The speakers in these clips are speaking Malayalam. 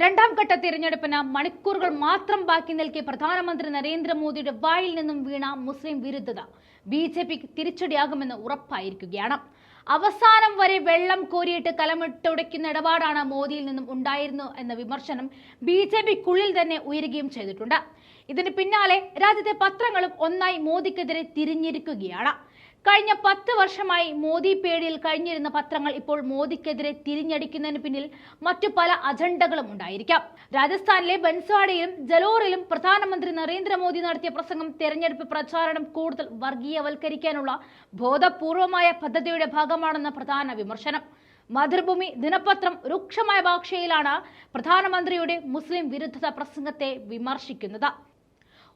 രണ്ടാം ഘട്ട തിരഞ്ഞെടുപ്പിന് മണിക്കൂറുകൾ മാത്രം ബാക്കി നിൽക്കെ പ്രധാനമന്ത്രി നരേന്ദ്രമോദിയുടെ വായിൽ നിന്നും വീണ മുസ്ലിം വിരുദ്ധത ബിജെപിക്ക് തിരിച്ചടിയാകുമെന്ന് ഉറപ്പായിരിക്കുകയാണ്. അവസാനം വരെ വെള്ളം കോരിയിട്ട് കലമിട്ടുടയ്ക്കുന്ന ഇടപാടാണ് മോദിയിൽ നിന്നും ഉണ്ടായിരുന്നു എന്ന വിമർശനം ബിജെപിക്കുള്ളിൽ തന്നെ ഉയരുകയും ചെയ്തിട്ടുണ്ട്. ഇതിന് പിന്നാലെ രാജ്യത്തെ പത്രങ്ങളും ഒന്നായി മോദിക്കെതിരെ തിരിഞ്ഞിരിക്കുകയാണ്. കഴിഞ്ഞ 10 വർഷമായി മോദി പേടിയിൽ കഴിഞ്ഞിരുന്ന പത്രങ്ങൾ ഇപ്പോൾ മോദിക്കെതിരെ തിരിഞ്ഞടിക്കുന്നതിന് പിന്നിൽ മറ്റു പല അജണ്ടകളും ഉണ്ടായിരിക്കാം. രാജസ്ഥാനിലെ ബൻസ്വാഡയിലും ജലോറിലും പ്രധാനമന്ത്രി നരേന്ദ്രമോദി നടത്തിയ പ്രസംഗം തെരഞ്ഞെടുപ്പ് പ്രചാരണം കൂടുതൽ വർഗീയവൽക്കരിക്കാനുള്ള ബോധപൂർവമായ പദ്ധതിയുടെ ഭാഗമാണെന്ന പ്രധാന വിമർശനം. മാതൃഭൂമി ദിനപത്രം രൂക്ഷമായ ഭാഷയിലാണ് പ്രധാനമന്ത്രിയുടെ മുസ്ലിം വിരുദ്ധത പ്രസംഗത്തെ വിമർശിക്കുന്നത്.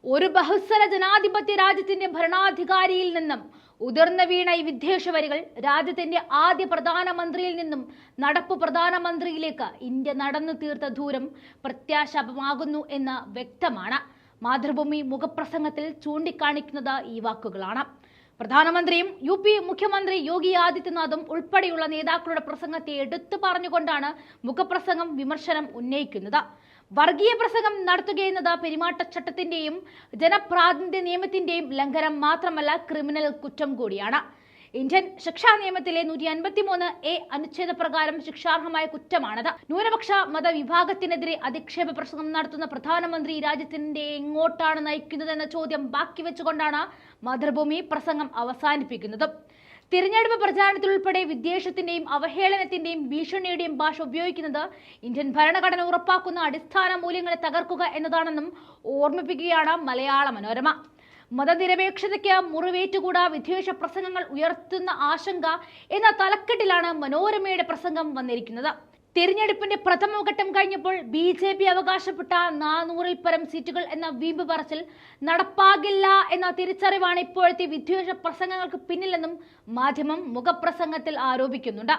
ഒരു ബഹുസ്വര ജനാധിപത്യ രാജ്യത്തിന്റെ ഭരണാധികാരിയിൽ നിന്നും ഉതിർന്നു വീണ ഈ വിദ്വേഷ വരികൾ രാജ്യത്തിന്റെ ആദ്യ പ്രധാനമന്ത്രിയിൽ നിന്നും നടപ്പു പ്രധാനമന്ത്രിയിലേക്ക് ഇന്ത്യ നടന്നു തീർത്ത ദൂരം പ്രത്യാശാപമാകുന്നു എന്ന് വ്യക്തമാണ്. മാതൃഭൂമി മുഖപ്രസംഗത്തിൽ ചൂണ്ടിക്കാണിക്കുന്നത് ഈ വാക്കുകളാണ്. പ്രധാനമന്ത്രിയും UP മുഖ്യമന്ത്രി യോഗി ആദിത്യനാഥും ഉൾപ്പെടെയുള്ള നേതാക്കളുടെ പ്രസംഗത്തെ എടുത്തു പറഞ്ഞുകൊണ്ടാണ് മുഖപ്രസംഗം വിമർശനം ഉന്നയിക്കുന്നത്. വർഗീയ പ്രസംഗം നടത്തുകയെന്നത് പെരുമാറ്റച്ചട്ടത്തിന്റെയും ജനപ്രാതിനിധ്യ നിയമത്തിന്റെയും ലംഘനം മാത്രമല്ല, ക്രിമിനൽ കുറ്റം കൂടിയാണ്. ഇന്ത്യൻ ശിക്ഷാ നിയമത്തിലെ 153A അനുച്ഛേദ പ്രകാരം ശിക്ഷാർഹമായ കുറ്റമാണത്. ന്യൂനപക്ഷ മതവിഭാഗത്തിനെതിരെ അധിക്ഷേപ പ്രസംഗം നടത്തുന്ന പ്രധാനമന്ത്രി രാജ്യത്തിന്റെ എങ്ങോട്ടാണ് നയിക്കുന്നതെന്ന ചോദ്യം ബാക്കി വെച്ചുകൊണ്ടാണ് മാതൃഭൂമി പ്രസംഗം അവസാനിപ്പിക്കുന്നത്. തിരഞ്ഞെടുപ്പ് പ്രചാരണത്തിൽ ഉൾപ്പെടെ വിദ്വേഷത്തിന്റെയും അവഹേളനത്തിന്റെയും ഭീഷണിയുടെയും ഭാഷ ഉപയോഗിക്കുന്നത് ഇന്ത്യൻ ഭരണഘടന ഉറപ്പാക്കുന്ന അടിസ്ഥാന മൂല്യങ്ങളെ തകർക്കുക എന്നതാണെന്നും ഓർമ്മിപ്പിക്കുകയാണ് മലയാള മനോരമ. മതനിരപേക്ഷതയ്ക്ക് മുറിവേറ്റുകൂടാ വിദ്വേഷ പ്രസംഗങ്ങൾ ഉയർത്തുന്ന ആശങ്ക എന്ന തലക്കെട്ടിലാണ് മനോരമയുടെ പ്രസംഗം വന്നിരിക്കുന്നത്. തിരഞ്ഞെടുപ്പിന്റെ പ്രഥമഘട്ടം കഴിഞ്ഞപ്പോൾ BJP അവകാശപ്പെട്ട 400-ൽ പരം സീറ്റുകൾ എന്ന വീമ്പ് പറച്ചിൽ നടപ്പാകില്ല എന്ന തിരിച്ചറിവാണ് ഇപ്പോഴത്തെ വിദ്വേഷ പ്രസംഗങ്ങൾക്ക് പിന്നിലെന്നും മാധ്യമം മുഖപ്രസംഗത്തിൽ ആരോപിക്കുന്നുണ്ട്.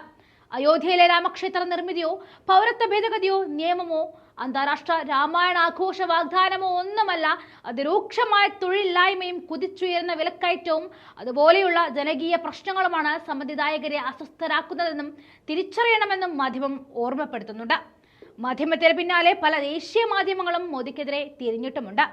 അയോധ്യയിലെ രാമക്ഷേത്ര നിർമ്മിതിയോ പൗരത്വ ഭേദഗതിയോ നിയമമോ അന്താരാഷ്ട്ര രാമായണ ആഘോഷ വാഗ്ദാനമോ ഒന്നുമല്ല, അതിരൂക്ഷമായ തൊഴിലില്ലായ്മയും കുതിച്ചുയരുന്ന വിലക്കയറ്റവും അതുപോലെയുള്ള ജനകീയ പ്രശ്നങ്ങളുമാണ് സമ്മതിദായകരെ അസ്വസ്ഥരാക്കുന്നതെന്നും തിരിച്ചറിയണമെന്നും മാധ്യമം ഓർമ്മപ്പെടുത്തുന്നുണ്ട്. മാധ്യമത്തിന് പിന്നാലെ പല ദേശീയ മാധ്യമങ്ങളും മോദിക്കെതിരെ തിരിഞ്ഞിട്ടുമുണ്ട്.